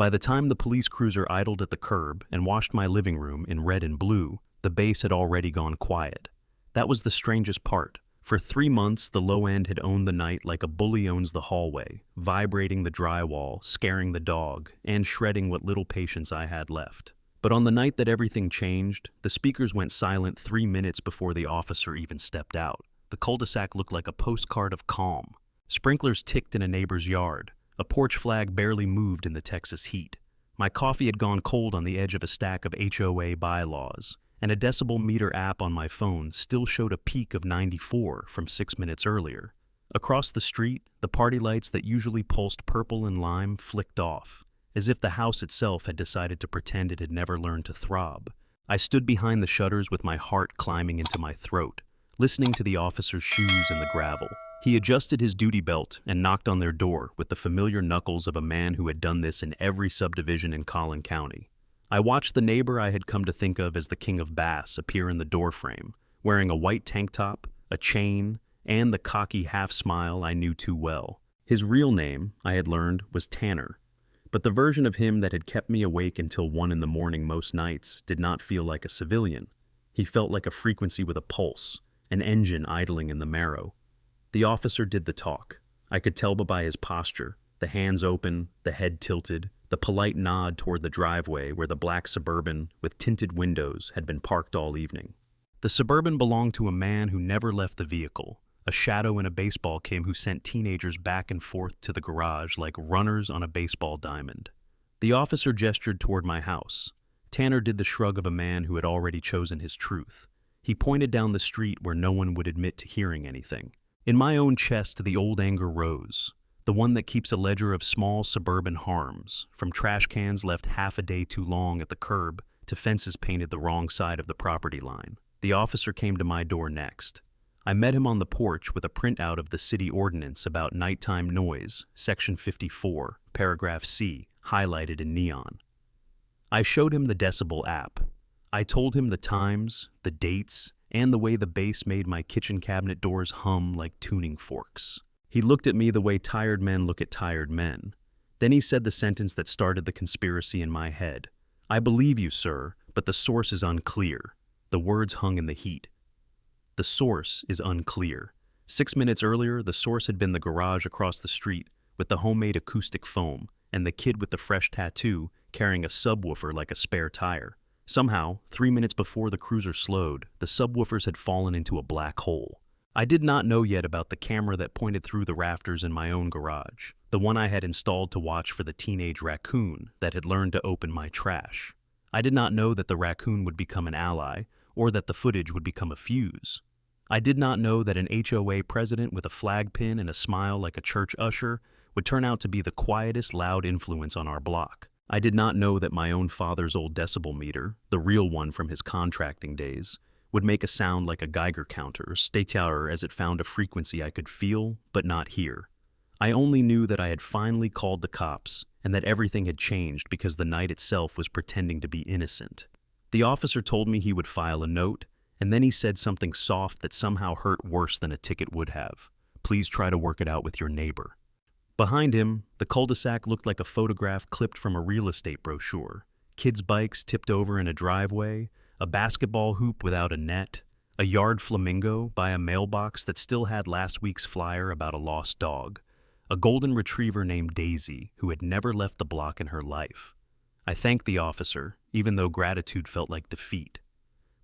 By the time the police cruiser idled at the curb and washed my living room in red and blue, the base had already gone quiet. That was the strangest part. For 3 months, the low end had owned the night like a bully owns the hallway, vibrating the drywall, scaring the dog, and shredding what little patience I had left. But on the night that everything changed, the speakers went silent 3 minutes before the officer even stepped out. The cul-de-sac looked like a postcard of calm. Sprinklers ticked in a neighbor's yard. A porch flag barely moved in the Texas heat. My coffee had gone cold on the edge of a stack of HOA bylaws, and a decibel meter app on my phone still showed a peak of 94 from 6 minutes earlier. Across the street, the party lights that usually pulsed purple and lime flicked off, as if the house itself had decided to pretend it had never learned to throb. I stood behind the shutters with my heart climbing into my throat, listening to the officer's shoes in the gravel. He adjusted his duty belt and knocked on their door with the familiar knuckles of a man who had done this in every subdivision in Collin County. I watched the neighbor I had come to think of as the king of bass appear in the doorframe, wearing a white tank top, a chain, and the cocky half-smile I knew too well. His real name, I had learned, was Tanner, but the version of him that had kept me awake until 1 in the morning most nights did not feel like a civilian. He felt like a frequency with a pulse, an engine idling in the marrow. The officer did the talk. I could tell by his posture, the hands open, the head tilted, the polite nod toward the driveway where the black Suburban with tinted windows had been parked all evening. The Suburban belonged to a man who never left the vehicle, a shadow in a baseball game who sent teenagers back and forth to the garage like runners on a baseball diamond. The officer gestured toward my house. Tanner did the shrug of a man who had already chosen his truth. He pointed down the street where no one would admit to hearing anything. In my own chest, the old anger rose, the one that keeps a ledger of small suburban harms, from trash cans left half a day too long at the curb to fences painted the wrong side of the property line. The officer came to my door next. I met him on the porch with a printout of the city ordinance about nighttime noise, section 54, paragraph C, highlighted in neon. I showed him the decibel app. I told him the times, the dates, and the way the bass made my kitchen cabinet doors hum like tuning forks. He looked at me the way tired men look at tired men. Then he said the sentence that started the conspiracy in my head. "I believe you, sir, but the source is unclear." The words hung in the heat. The source is unclear. 6 minutes earlier, the source had been the garage across the street with the homemade acoustic foam and the kid with the fresh tattoo carrying a subwoofer like a spare tire. Somehow, 3 minutes before the cruiser slowed, the subwoofers had fallen into a black hole. I did not know yet about the camera that pointed through the rafters in my own garage, the one I had installed to watch for the teenage raccoon that had learned to open my trash. I did not know that the raccoon would become an ally, or that the footage would become a fuse. I did not know that an HOA president with a flag pin and a smile like a church usher would turn out to be the quietest loud influence on our block. I did not know that my own father's old decibel meter, the real one from his contracting days, would make a sound like a Geiger counter or Statower as it found a frequency I could feel but not hear. I only knew that I had finally called the cops and that everything had changed because the night itself was pretending to be innocent. The officer told me he would file a note, and then he said something soft that somehow hurt worse than a ticket would have. "Please try to work it out with your neighbor." Behind him, the cul-de-sac looked like a photograph clipped from a real estate brochure. Kids' bikes tipped over in a driveway, a basketball hoop without a net, a yard flamingo by a mailbox that still had last week's flyer about a lost dog, a golden retriever named Daisy who had never left the block in her life. I thanked the officer, even though gratitude felt like defeat.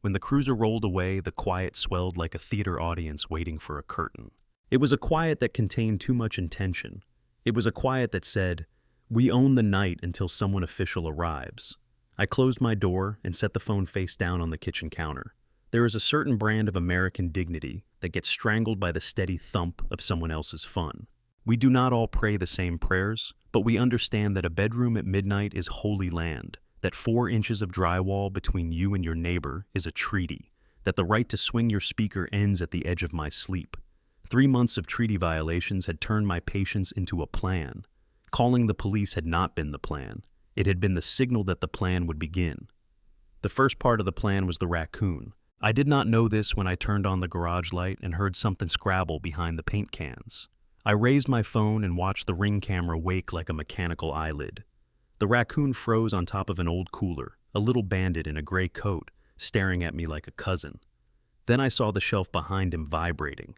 When the cruiser rolled away, the quiet swelled like a theater audience waiting for a curtain. It was a quiet that contained too much intention. It was a quiet that said, "We own the night until someone official arrives." I closed my door and set the phone face down on the kitchen counter. There is a certain brand of American dignity that gets strangled by the steady thump of someone else's fun. We do not all pray the same prayers, but we understand that a bedroom at midnight is holy land, that 4 inches of drywall between you and your neighbor is a treaty, that the right to swing your speaker ends at the edge of my sleep. 3 months of treaty violations had turned my patience into a plan. Calling the police had not been the plan. It had been the signal that the plan would begin. The first part of the plan was the raccoon. I did not know this when I turned on the garage light and heard something scrabble behind the paint cans. I raised my phone and watched the Ring camera wake like a mechanical eyelid. The raccoon froze on top of an old cooler, a little bandit in a gray coat, staring at me like a cousin. Then I saw the shelf behind him vibrating.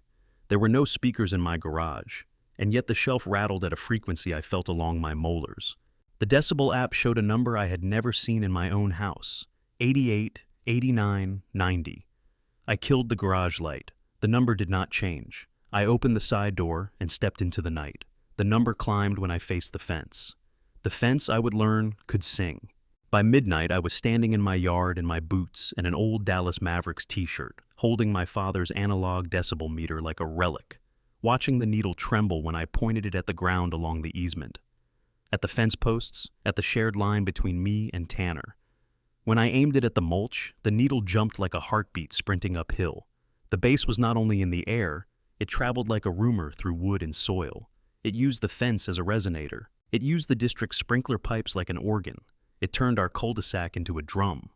There were no speakers in my garage, and yet the shelf rattled at a frequency I felt along my molars. The decibel app showed a number I had never seen in my own house: 88, 89, 90. I killed the garage light. The number did not change. I opened the side door and stepped into the night. The number climbed when I faced the fence. The fence, I would learn, could sing. By midnight, I was standing in my yard in my boots and an old Dallas Mavericks t-shirt, holding my father's analog decibel meter like a relic, watching the needle tremble when I pointed it at the ground along the easement, at the fence posts, at the shared line between me and Tanner. When I aimed it at the mulch, the needle jumped like a heartbeat sprinting uphill. The base was not only in the air, it traveled like a rumor through wood and soil. It used the fence as a resonator. It used the district's sprinkler pipes like an organ. It turned our cul-de-sac into a drum.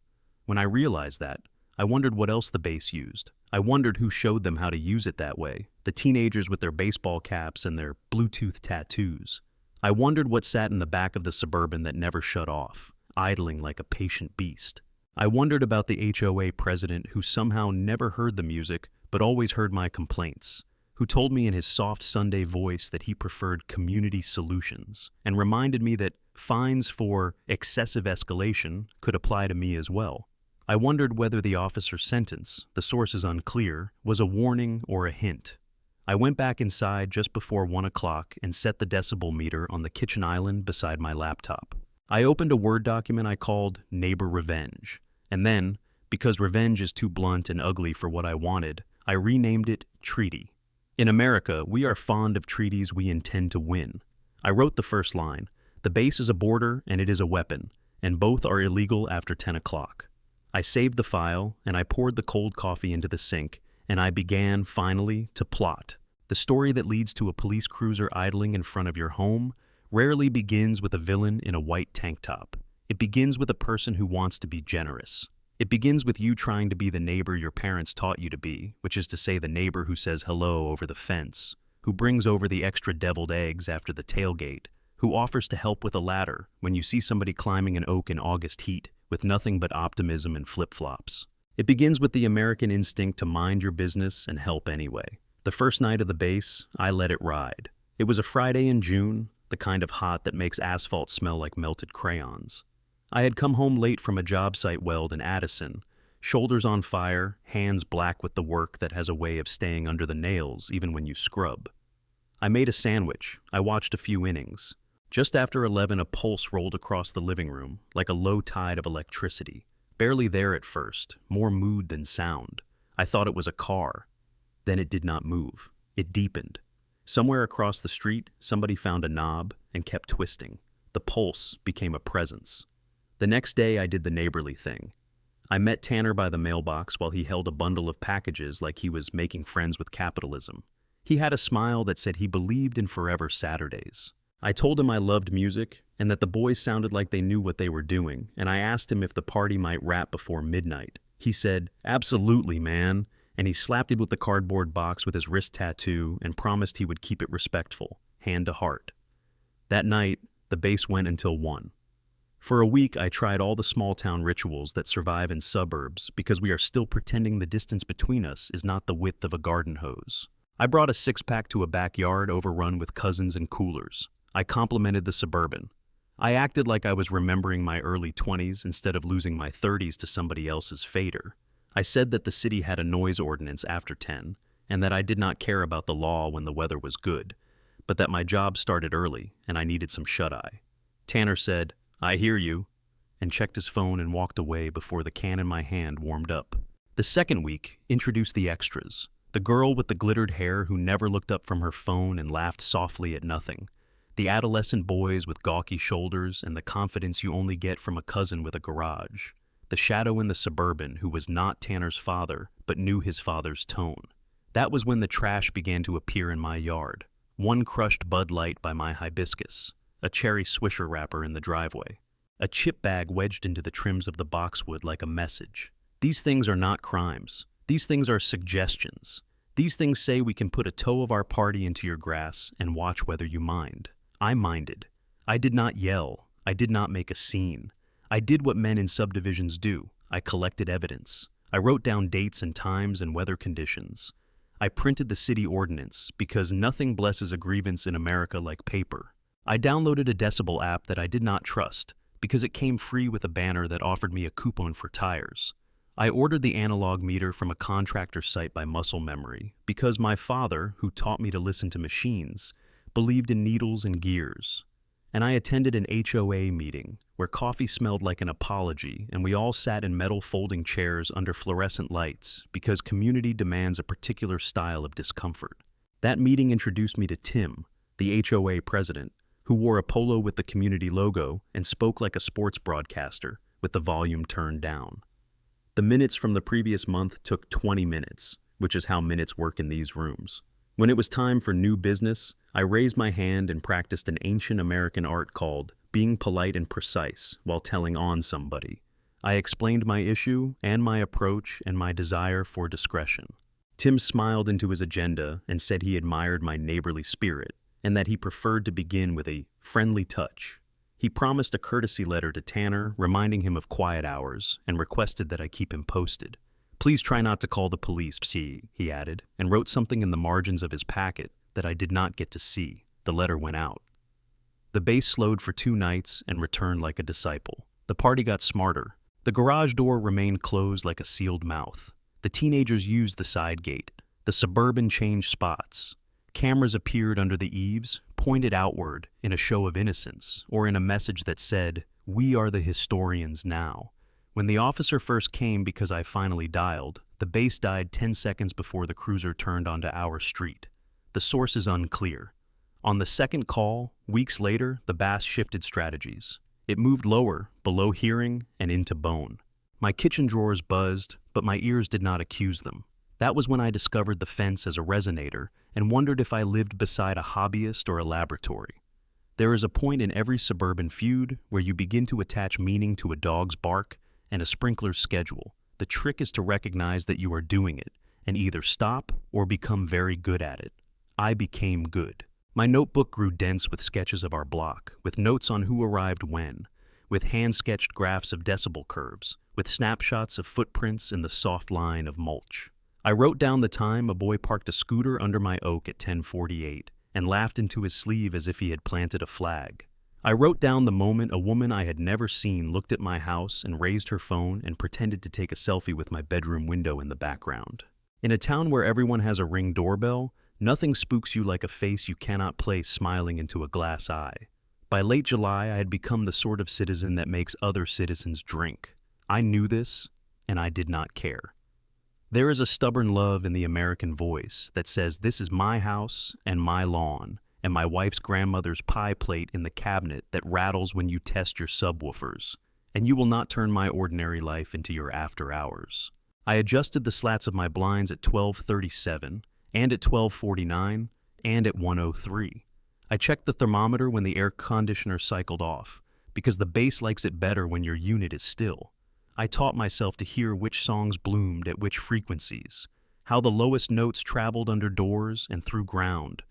When I realized that, I wondered what else the base used. I wondered who showed them how to use it that way, the teenagers with their baseball caps and their Bluetooth tattoos. I wondered what sat in the back of the Suburban that never shut off, idling like a patient beast. I wondered about the HOA president who somehow never heard the music but always heard my complaints, who told me in his soft Sunday voice that he preferred community solutions, and reminded me that fines for excessive escalation could apply to me as well. I wondered whether the officer's sentence, the source is unclear, was a warning or a hint. I went back inside just before 1 o'clock and set the decibel meter on the kitchen island beside my laptop. I opened a Word document I called Neighbor Revenge, and then, because revenge is too blunt and ugly for what I wanted, I renamed it Treaty. In America, we are fond of treaties we intend to win. I wrote the first line: the base is a border and it is a weapon, and both are illegal after 10 o'clock. I saved the file, and I poured the cold coffee into the sink, and I began, finally, to plot. The story that leads to a police cruiser idling in front of your home rarely begins with a villain in a white tank top. It begins with a person who wants to be generous. It begins with you trying to be the neighbor your parents taught you to be, which is to say the neighbor who says hello over the fence, who brings over the extra deviled eggs after the tailgate, who offers to help with a ladder when you see somebody climbing an oak in August heat with nothing but optimism and flip-flops. It begins with the American instinct to mind your business and help anyway. The first night of the base, I let it ride. It was a Friday in June, the kind of hot that makes asphalt smell like melted crayons. I had come home late from a job site weld in Addison, shoulders on fire, hands black with the work that has a way of staying under the nails even when you scrub. I made a sandwich. I watched a few innings. Just after 11, a pulse rolled across the living room, like a low tide of electricity. Barely there at first, more mood than sound. I thought it was a car. Then it did not move. It deepened. Somewhere across the street, somebody found a knob and kept twisting. The pulse became a presence. The next day, I did the neighborly thing. I met Tanner by the mailbox while he held a bundle of packages like he was making friends with capitalism. He had a smile that said he believed in forever Saturdays. I told him I loved music and that the boys sounded like they knew what they were doing, and I asked him if the party might wrap before midnight. He said, "Absolutely, man," and he slapped it with the cardboard box with his wrist tattoo and promised he would keep it respectful, hand to heart. That night, the base went until 1. For a week, I tried all the small-town rituals that survive in suburbs because we are still pretending the distance between us is not the width of a garden hose. I brought a six-pack to a backyard overrun with cousins and coolers. I complimented the Suburban. I acted like I was remembering my early 20s instead of losing my 30s to somebody else's fader. I said that the city had a noise ordinance after 10, and that I did not care about the law when the weather was good, but that my job started early and I needed some shut-eye. Tanner said, "I hear you," and checked his phone and walked away before the can in my hand warmed up. The second week introduced the extras. The girl with the glittered hair who never looked up from her phone and laughed softly at nothing. The adolescent boys with gawky shoulders and the confidence you only get from a cousin with a garage. The shadow in the Suburban who was not Tanner's father, but knew his father's tone. That was when the trash began to appear in my yard. One crushed Bud Light by my hibiscus, a cherry Swisher wrapper in the driveway, a chip bag wedged into the trims of the boxwood like a message. These things are not crimes. These things are suggestions. These things say we can put a toe of our party into your grass and watch whether you mind. I minded. I did not yell. I did not make a scene. I did what men in subdivisions do. I collected evidence. I wrote down dates and times and weather conditions. I printed the city ordinance because nothing blesses a grievance in America like paper. I downloaded a Decibel app that I did not trust because it came free with a banner that offered me a coupon for tires. I ordered the analog meter from a contractor's site by muscle memory because my father, who taught me to listen to machines, believed in needles and gears. And I attended an HOA meeting where coffee smelled like an apology and we all sat in metal folding chairs under fluorescent lights because community demands a particular style of discomfort. That meeting introduced me to Tim, the HOA president, who wore a polo with the community logo and spoke like a sports broadcaster with the volume turned down. The minutes from the previous month took 20 minutes, which is how minutes work in these rooms. When it was time for new business, I raised my hand and practiced an ancient American art called being polite and precise while telling on somebody. I explained my issue and my approach and my desire for discretion. Tim smiled into his agenda and said he admired my neighborly spirit and that he preferred to begin with a friendly touch. He promised a courtesy letter to Tanner, reminding him of quiet hours, and requested that I keep him posted. Please try not to call the police, he added, and wrote something in the margins of his packet that I did not get to see. The letter went out. The bass slowed for 2 nights and returned like a disciple. The party got smarter. The garage door remained closed like a sealed mouth. The teenagers used the side gate. The suburban changed spots. Cameras appeared under the eaves, pointed outward in a show of innocence, or in a message that said, "We are the historians now." When the officer first came because I finally dialed, the bass died 10 seconds before the cruiser turned onto our street. The source is unclear. On the second call, weeks later, the bass shifted strategies. It moved lower, below hearing, and into bone. My kitchen drawers buzzed, but my ears did not accuse them. That was when I discovered the fence as a resonator and wondered if I lived beside a hobbyist or a laboratory. There is a point in every suburban feud where you begin to attach meaning to a dog's bark and a sprinkler's schedule. The trick is to recognize that you are doing it and either stop or become very good at it. I became good. My notebook grew dense with sketches of our block, with notes on who arrived when, with hand-sketched graphs of decibel curves, with snapshots of footprints in the soft line of mulch. I wrote down the time a boy parked a scooter under my oak at 10:48 and laughed into his sleeve as if he had planted a flag. I wrote down the moment a woman I had never seen looked at my house and raised her phone and pretended to take a selfie with my bedroom window in the background. In a town where everyone has a Ring doorbell, nothing spooks you like a face you cannot place smiling into a glass eye. By late July, I had become the sort of citizen that makes other citizens drink. I knew this, and I did not care. There is a stubborn love in the American voice that says this is my house and my lawn, and my wife's grandmother's pie plate in the cabinet that rattles when you test your subwoofers, and you will not turn my ordinary life into your after hours. I adjusted the slats of my blinds at 12:37, and at 12:49, and at 1:03. I checked the thermometer when the air conditioner cycled off, because the bass likes it better when your unit is still. I taught myself to hear which songs bloomed at which frequencies, how the lowest notes traveled under doors and through ground,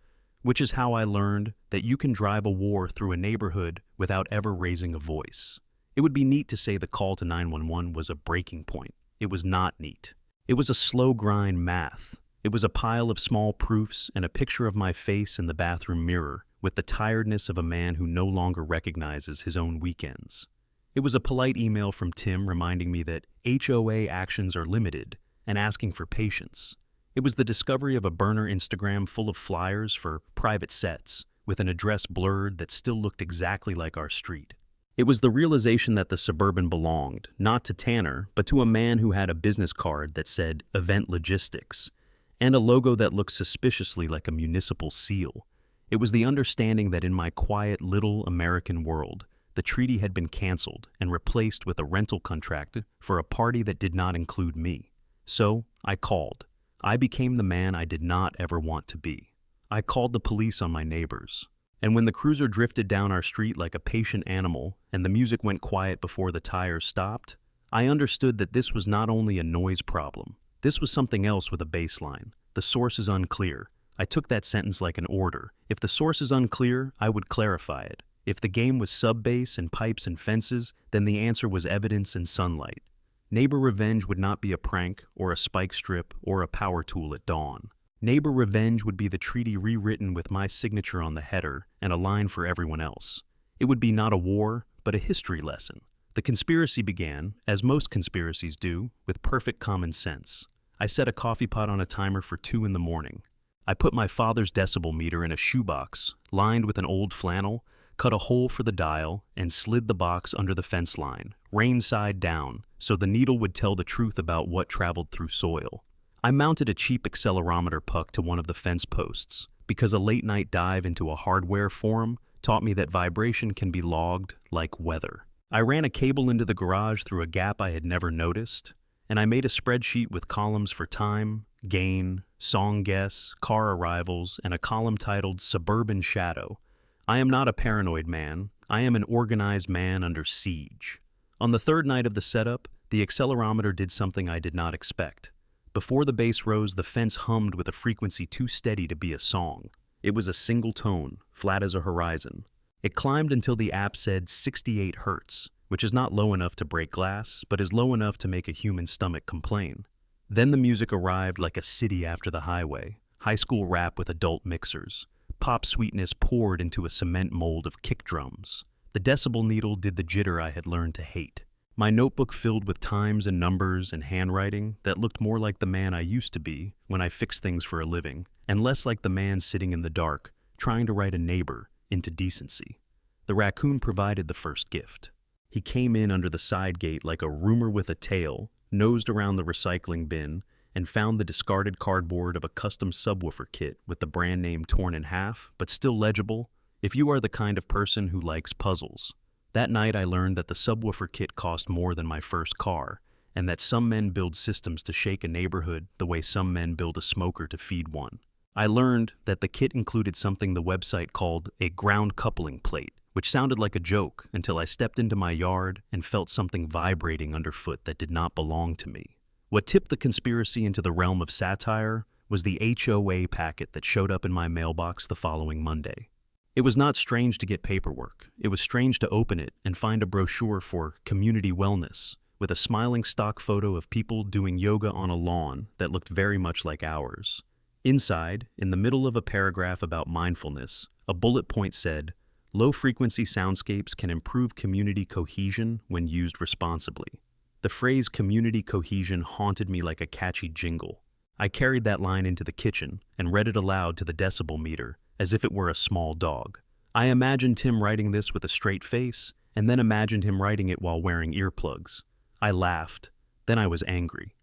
which is how I learned that you can drive a war through a neighborhood without ever raising a voice. It would be neat to say the call to 911 was a breaking point. It was not neat. It was a slow grind math. It was a pile of small proofs and a picture of my face in the bathroom mirror with the tiredness of a man who no longer recognizes his own weekends. It was a polite email from Tim reminding me that HOA actions are limited and asking for patience. It was the discovery of a burner Instagram full of flyers for private sets with an address blurred that still looked exactly like our street. It was the realization that the Suburban belonged, not to Tanner, but to a man who had a business card that said Event Logistics and a logo that looked suspiciously like a municipal seal. It was the understanding that in my quiet little American world, the treaty had been canceled and replaced with a rental contract for a party that did not include me. So I called. I became the man I did not ever want to be. I called the police on my neighbors. And when the cruiser drifted down our street like a patient animal and the music went quiet before the tires stopped, I understood that this was not only a noise problem. This was something else with a baseline. The source is unclear. I took that sentence like an order. If the source is unclear, I would clarify it. If the game was sub-bass and pipes and fences, then the answer was evidence and sunlight. Neighbor revenge would not be a prank or a spike strip or a power tool at dawn. Neighbor revenge would be the treaty rewritten with my signature on the header and a line for everyone else. It would be not a war, but a history lesson. The conspiracy began, as most conspiracies do, with perfect common sense. I set a coffee pot on a timer for 2 in the morning. I put my father's decibel meter in a shoebox, lined with an old flannel, cut a hole for the dial, and slid the box under the fence line, rain side down, so the needle would tell the truth about what traveled through soil. I mounted a cheap accelerometer puck to one of the fence posts, because a late-night dive into a hardware forum taught me that vibration can be logged like weather. I ran a cable into the garage through a gap I had never noticed, and I made a spreadsheet with columns for time, gain, song guess, car arrivals, and a column titled Suburban Shadow. I am not a paranoid man. I am an organized man under siege. On the third night of the setup, the accelerometer did something I did not expect. Before the bass rose, the fence hummed with a frequency too steady to be a song. It was a single tone, flat as a horizon. It climbed until the app said 68 hertz, which is not low enough to break glass, but is low enough to make a human stomach complain. Then the music arrived like a city after the highway, high school rap with adult mixers. Pop sweetness poured into a cement mold of kick drums. The decibel needle did the jitter I had learned to hate. My notebook filled with times and numbers and handwriting that looked more like the man I used to be when I fixed things for a living, and less like the man sitting in the dark, trying to write a neighbor into decency. The raccoon provided the first gift. He came in under the side gate like a rumor with a tail, nosed around the recycling bin, and found the discarded cardboard of a custom subwoofer kit with the brand name torn in half, but still legible, if you are the kind of person who likes puzzles. That night I learned that the subwoofer kit cost more than my first car, and that some men build systems to shake a neighborhood the way some men build a smoker to feed one. I learned that the kit included something the website called a ground coupling plate, which sounded like a joke until I stepped into my yard and felt something vibrating underfoot that did not belong to me. What tipped the conspiracy into the realm of satire was the HOA packet that showed up in my mailbox the following Monday. It was not strange to get paperwork. It was strange to open it and find a brochure for community wellness with a smiling stock photo of people doing yoga on a lawn that looked very much like ours. Inside, in the middle of a paragraph about mindfulness, a bullet point said, "Low-frequency soundscapes can improve community cohesion when used responsibly." The phrase community cohesion haunted me like a catchy jingle. I carried that line into the kitchen and read it aloud to the decibel meter as if it were a small dog. I imagined Tim writing this with a straight face, and then imagined him writing it while wearing earplugs. I laughed. Then I was angry.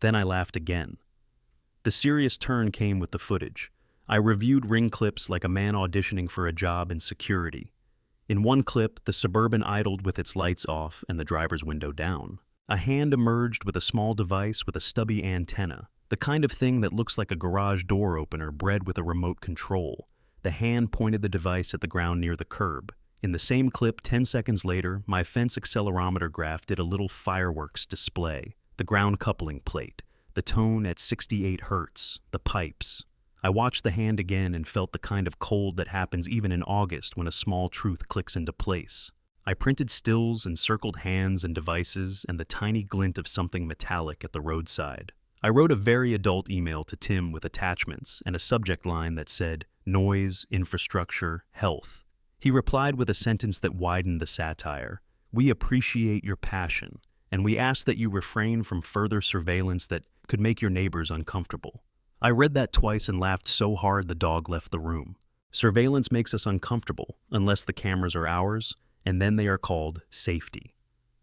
Then I laughed again. The serious turn came with the footage. I reviewed ring clips like a man auditioning for a job in security. In one clip, the Suburban idled with its lights off and the driver's window down. A hand emerged with a small device with a stubby antenna, the kind of thing that looks like a garage door opener bred with a remote control. The hand pointed the device at the ground near the curb. In the same clip, 10 seconds later, my fence accelerometer graph did a little fireworks display, the ground coupling plate, the tone at 68 hertz, the pipes. I watched the hand again and felt the kind of cold that happens even in August when a small truth clicks into place. I printed stills and circled hands and devices and the tiny glint of something metallic at the roadside. I wrote a very adult email to Tim with attachments and a subject line that said, "Noise, infrastructure, health." He replied with a sentence that widened the satire. "We appreciate your passion, and we ask that you refrain from further surveillance that could make your neighbors uncomfortable." I read that twice and laughed so hard the dog left the room. Surveillance makes us uncomfortable, unless the cameras are ours, and then they are called safety.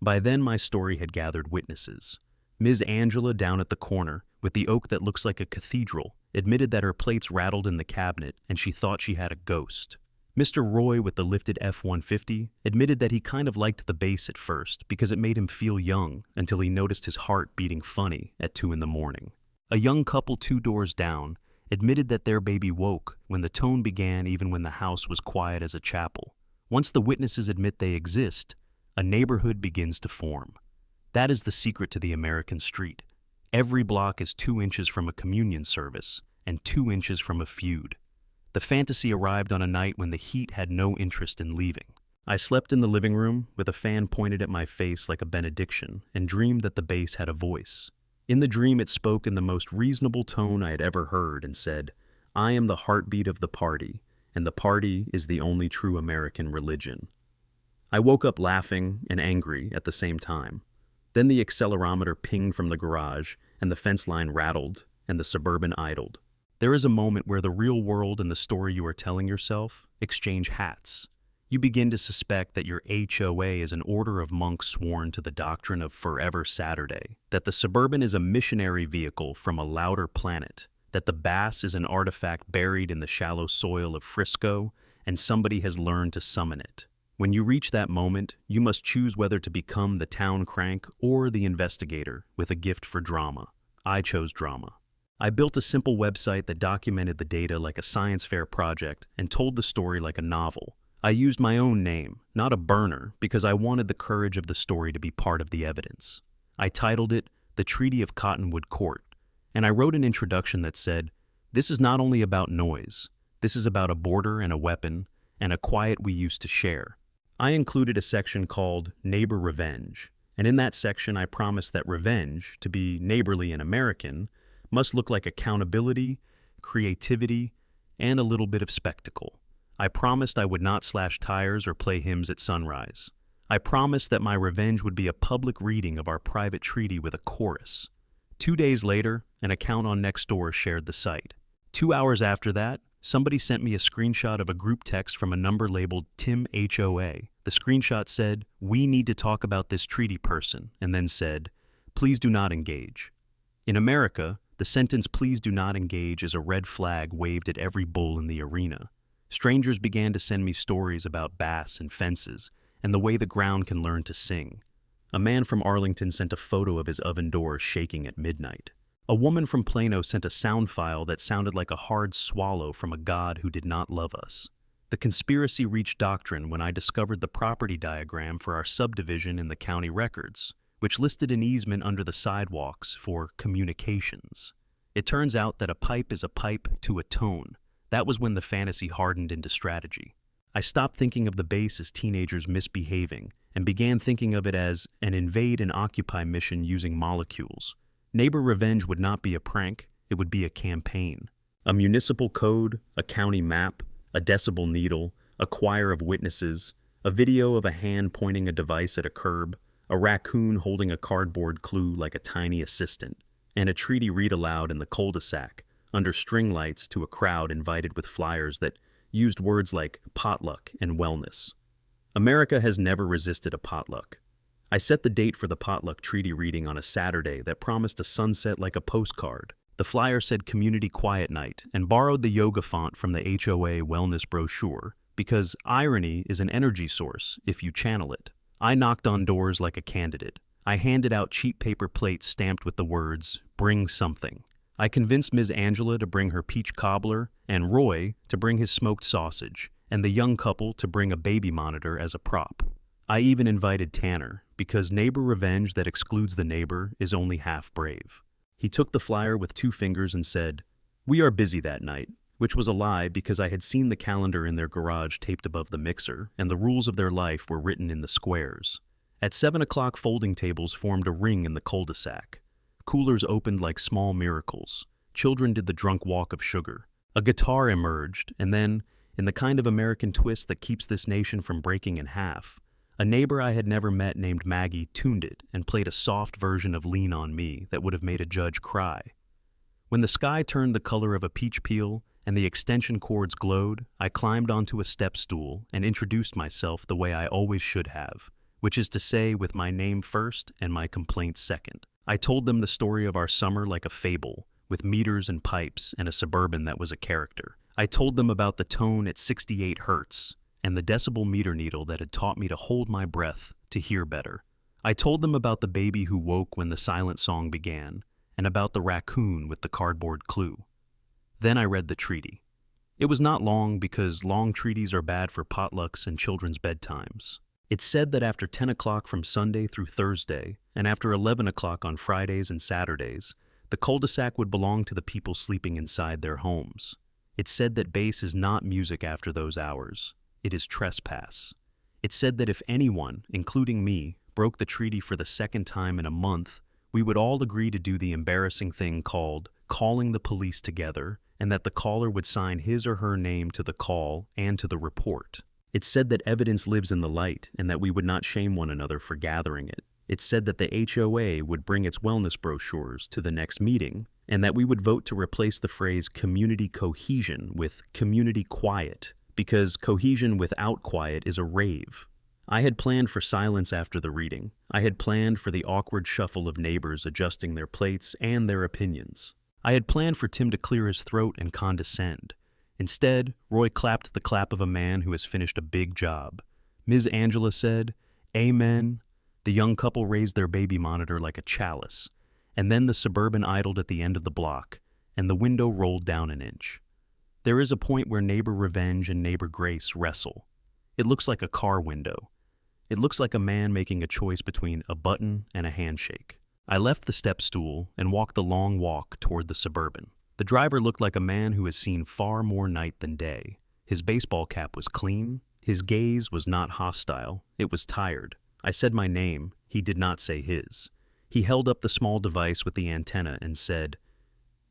By then my story had gathered witnesses. Ms. Angela down at the corner, with the oak that looks like a cathedral, admitted that her plates rattled in the cabinet and she thought she had a ghost. Mr. Roy with the lifted F-150 admitted that he kind of liked the bass at first because it made him feel young until he noticed his heart beating funny at 2 in the morning. A young couple 2 doors down admitted that their baby woke when the tone began even when the house was quiet as a chapel. Once the witnesses admit they exist, a neighborhood begins to form. That is the secret to the American street. Every block is 2 inches from a communion service and 2 inches from a feud. The fantasy arrived on a night when the heat had no interest in leaving. I slept in the living room with a fan pointed at my face like a benediction and dreamed that the bass had a voice. In the dream, it spoke in the most reasonable tone I had ever heard and said, "I am the heartbeat of the party, and the party is the only true American religion." I woke up laughing and angry at the same time. Then the accelerometer pinged from the garage, and the fence line rattled, and the Suburban idled. There is a moment where the real world and the story you are telling yourself exchange hats. You begin to suspect that your HOA is an order of monks sworn to the doctrine of Forever Saturday, that the Suburban is a missionary vehicle from a louder planet, that the bass is an artifact buried in the shallow soil of Frisco, and somebody has learned to summon it. When you reach that moment, you must choose whether to become the town crank or the investigator with a gift for drama. I chose drama. I built a simple website that documented the data like a science fair project and told the story like a novel. I used my own name, not a burner, because I wanted the courage of the story to be part of the evidence. I titled it The Treaty of Cottonwood Court, and I wrote an introduction that said, "This is not only about noise, this is about a border and a weapon, and a quiet we used to share." I included a section called Neighbor Revenge, and in that section I promised that revenge, to be neighborly and American, must look like accountability, creativity, and a little bit of spectacle. I promised I would not slash tires or play hymns at sunrise. I promised that my revenge would be a public reading of our private treaty with a chorus. 2 days later, an account on Nextdoor shared the site. 2 hours after that, somebody sent me a screenshot of a group text from a number labeled Tim HOA. The screenshot said, "We need to talk about this treaty person," and then said, "Please do not engage." In America, the sentence "please do not engage" is a red flag waved at every bull in the arena. Strangers began to send me stories about bass and fences, and the way the ground can learn to sing. A man from Arlington sent a photo of his oven door shaking at midnight. A woman from Plano sent a sound file that sounded like a hard swallow from a god who did not love us. The conspiracy reached doctrine when I discovered the property diagram for our subdivision in the county records, which listed an easement under the sidewalks for communications. It turns out that a pipe is a pipe to a tone. That was when the fantasy hardened into strategy. I stopped thinking of the base as teenagers misbehaving and began thinking of it as an invade and occupy mission using molecules. Neighbor Revenge would not be a prank, it would be a campaign. A municipal code, a county map, a decibel needle, a choir of witnesses, a video of a hand pointing a device at a curb, a raccoon holding a cardboard clue like a tiny assistant, and a treaty read aloud in the cul-de-sac, under string lights to a crowd invited with flyers that used words like potluck and wellness. America has never resisted a potluck. I set the date for the potluck treaty reading on a Saturday that promised a sunset like a postcard. The flyer said Community Quiet Night and borrowed the yoga font from the HOA wellness brochure because irony is an energy source if you channel it. I knocked on doors like a candidate. I handed out cheap paper plates stamped with the words, "Bring something." I convinced Ms. Angela to bring her peach cobbler and Roy to bring his smoked sausage, and the young couple to bring a baby monitor as a prop. I even invited Tanner, because neighbor revenge that excludes the neighbor is only half brave. He took the flyer with 2 fingers and said, "We are busy that night," which was a lie because I had seen the calendar in their garage taped above the mixer, and the rules of their life were written in the squares. At 7 o'clock, folding tables formed a ring in the cul-de-sac. Coolers opened like small miracles. Children did the drunk walk of sugar. A guitar emerged, and then, in the kind of American twist that keeps this nation from breaking in half, a neighbor I had never met named Maggie tuned it and played a soft version of Lean on Me that would have made a judge cry. When the sky turned the color of a peach peel and the extension cords glowed, I climbed onto a step stool and introduced myself the way I always should have, which is to say with my name first and my complaint second. I told them the story of our summer like a fable, with meters and pipes and a Suburban that was a character. I told them about the tone at 68 hertz and the decibel meter needle that had taught me to hold my breath to hear better. I told them about the baby who woke when the silent song began, and about the raccoon with the cardboard clue. Then I read the treaty. It was not long because long treaties are bad for potlucks and children's bedtimes. It said that after 10 o'clock from Sunday through Thursday, and after 11 o'clock on Fridays and Saturdays, the cul-de-sac would belong to the people sleeping inside their homes. It said that bass is not music after those hours. It is trespass. It said that if anyone, including me, broke the treaty for the second time in a month, we would all agree to do the embarrassing thing called calling the police together, and that the caller would sign his or her name to the call and to the report. It said that evidence lives in the light and that we would not shame one another for gathering it. It said that the HOA would bring its wellness brochures to the next meeting, and that we would vote to replace the phrase community cohesion with community quiet, because cohesion without quiet is a rave. I had planned for silence after the reading. I had planned for the awkward shuffle of neighbors adjusting their plates and their opinions. I had planned for Tim to clear his throat and condescend. Instead, Roy clapped the clap of a man who has finished a big job. Ms. Angela said, "Amen." The young couple raised their baby monitor like a chalice, and then the Suburban idled at the end of the block, and the window rolled down an inch. There is a point where neighbor revenge and neighbor grace wrestle. It looks like a car window. It looks like a man making a choice between a button and a handshake. I left the step stool and walked the long walk toward the Suburban. The driver looked like a man who has seen far more night than day. His baseball cap was clean. His gaze was not hostile. It was tired. I said my name. He did not say his. He held up the small device with the antenna and said,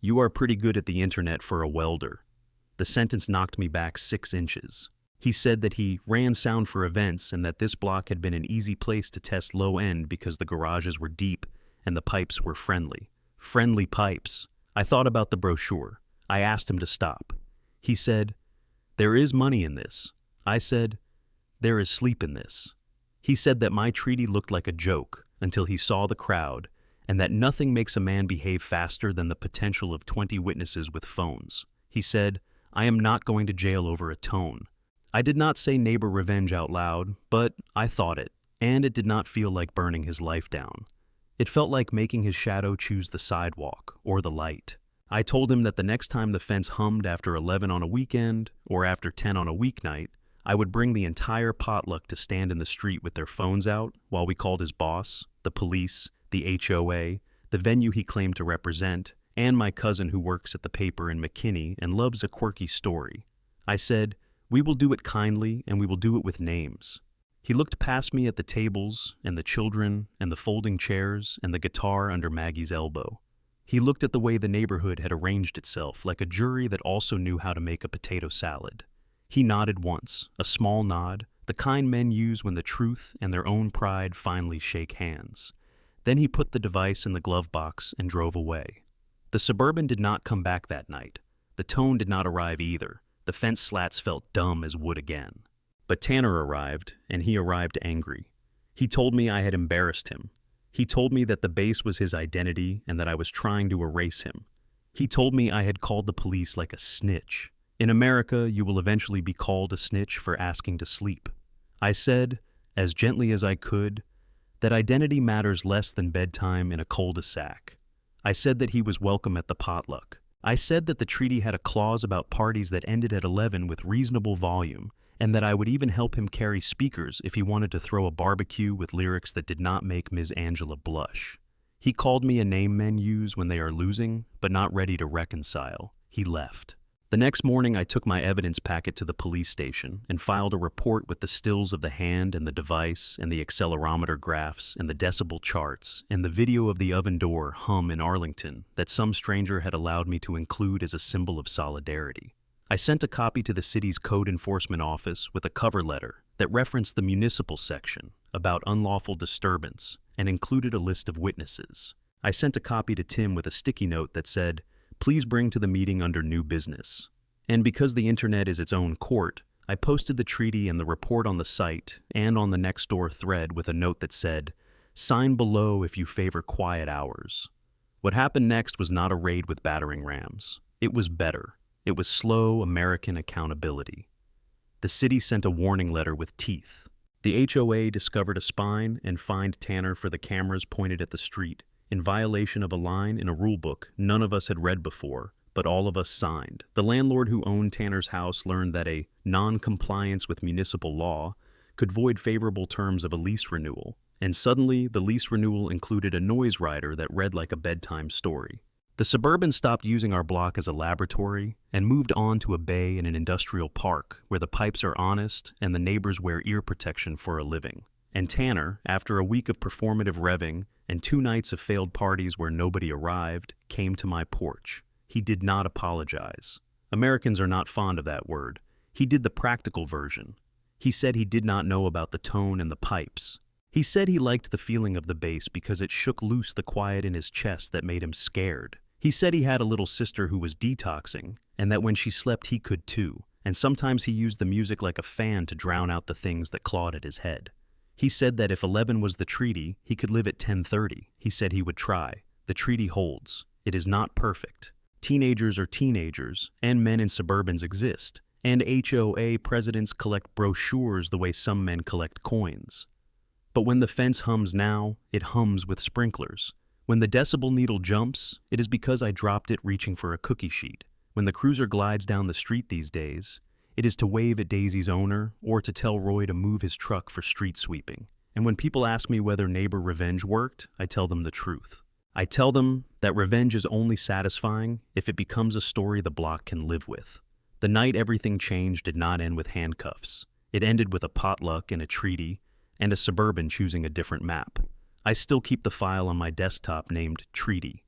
"You are pretty good at the internet for a welder." The sentence knocked me back 6 inches. He said that he ran sound for events and that this block had been an easy place to test low end because the garages were deep and the pipes were friendly. Friendly pipes. I thought about the brochure. I asked him to stop. He said, "There is money in this." I said, "There is sleep in this." He said that my treaty looked like a joke until he saw the crowd, and that nothing makes a man behave faster than the potential of 20 witnesses with phones. He said, "I am not going to jail over a tone." I did not say neighbor revenge out loud, but I thought it, and it did not feel like burning his life down. It felt like making his shadow choose the sidewalk or the light. I told him that the next time the fence hummed after 11 on a weekend or after 10 on a weeknight, I would bring the entire potluck to stand in the street with their phones out while we called his boss, the police, the HOA, the venue he claimed to represent, and my cousin who works at the paper in McKinney and loves a quirky story. I said, "We will do it kindly and we will do it with names." He looked past me at the tables and the children and the folding chairs and the guitar under Maggie's elbow. He looked at the way the neighborhood had arranged itself like a jury that also knew how to make a potato salad. He nodded once, a small nod, the kind men use when the truth and their own pride finally shake hands. Then he put the device in the glove box and drove away. The Suburban did not come back that night. The tone did not arrive either. The fence slats felt dumb as wood again. But Tanner arrived, and he arrived angry. He told me I had embarrassed him. He told me that the bass was his identity and that I was trying to erase him. He told me I had called the police like a snitch. In America, you will eventually be called a snitch for asking to sleep. I said, as gently as I could, that identity matters less than bedtime in a cul-de-sac. I said that he was welcome at the potluck. I said that the treaty had a clause about parties that ended at 11 with reasonable volume, and that I would even help him carry speakers if he wanted to throw a barbecue with lyrics that did not make Ms. Angela blush. He called me a name men use when they are losing, but not ready to reconcile. He left. The next morning, I took my evidence packet to the police station and filed a report with the stills of the hand and the device and the accelerometer graphs and the decibel charts and the video of the oven door hum in Arlington that some stranger had allowed me to include as a symbol of solidarity. I sent a copy to the city's code enforcement office with a cover letter that referenced the municipal section about unlawful disturbance and included a list of witnesses. I sent a copy to Tim with a sticky note that said, "Please bring to the meeting under new business." And because the internet is its own court, I posted the treaty and the report on the site and on the Nextdoor thread with a note that said, "Sign below if you favor quiet hours." What happened next was not a raid with battering rams. It was better. It was slow American accountability. The city sent a warning letter with teeth. The HOA discovered a spine and fined Tanner for the cameras pointed at the street, in violation of a line in a rulebook none of us had read before, but all of us signed. The landlord who owned Tanner's house learned that a non-compliance with municipal law could void favorable terms of a lease renewal, and suddenly the lease renewal included a noise rider that read like a bedtime story. The The suburban stopped using our block as a laboratory and moved on to a bay in an industrial park where the pipes are honest and the neighbors wear ear protection for a living. And Tanner, after a week of performative revving and 2 nights of failed parties where nobody arrived, came to my porch. He did not apologize. Americans are not fond of that word. He did the practical version. He said he did not know about the tone and the pipes. He said he liked the feeling of the bass because it shook loose the quiet in his chest that made him scared. He said he had a little sister who was detoxing, and that when she slept he could too, and sometimes he used the music like a fan to drown out the things that clawed at his head. He said that if 11 was the treaty, he could live at 10:30. He said he would try. The treaty holds. It is not perfect. Teenagers are teenagers, and men in suburbans exist, and HOA presidents collect brochures the way some men collect coins. But when the fence hums now, it hums with sprinklers. When the decibel needle jumps, it is because I dropped it reaching for a cookie sheet. When the cruiser glides down the street these days, it is to wave at Daisy's owner or to tell Roy to move his truck for street sweeping. And when people ask me whether neighbor revenge worked, I tell them the truth. I tell them that revenge is only satisfying if it becomes a story the block can live with. The night everything changed did not end with handcuffs. It ended with a potluck and a treaty, and a suburban choosing a different map. I still keep the file on my desktop named Treaty.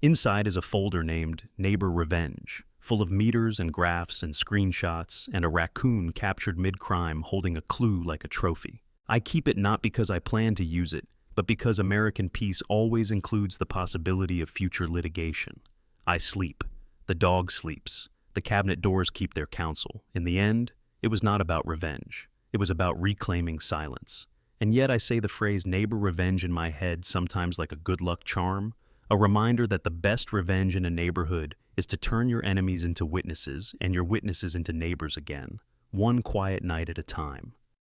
Inside is a folder named Neighbor Revenge, full of meters and graphs and screenshots, and a raccoon captured mid-crime holding a clue like a trophy. I keep it not because I plan to use it, but because American peace always includes the possibility of future litigation. I sleep. The dog sleeps. The cabinet doors keep their counsel. In the end, it was not about revenge. It was about reclaiming silence. And yet I say the phrase neighbor revenge in my head sometimes like a good luck charm, a reminder that the best revenge in a neighborhood is to turn your enemies into witnesses and your witnesses into neighbors again, one quiet night at a time.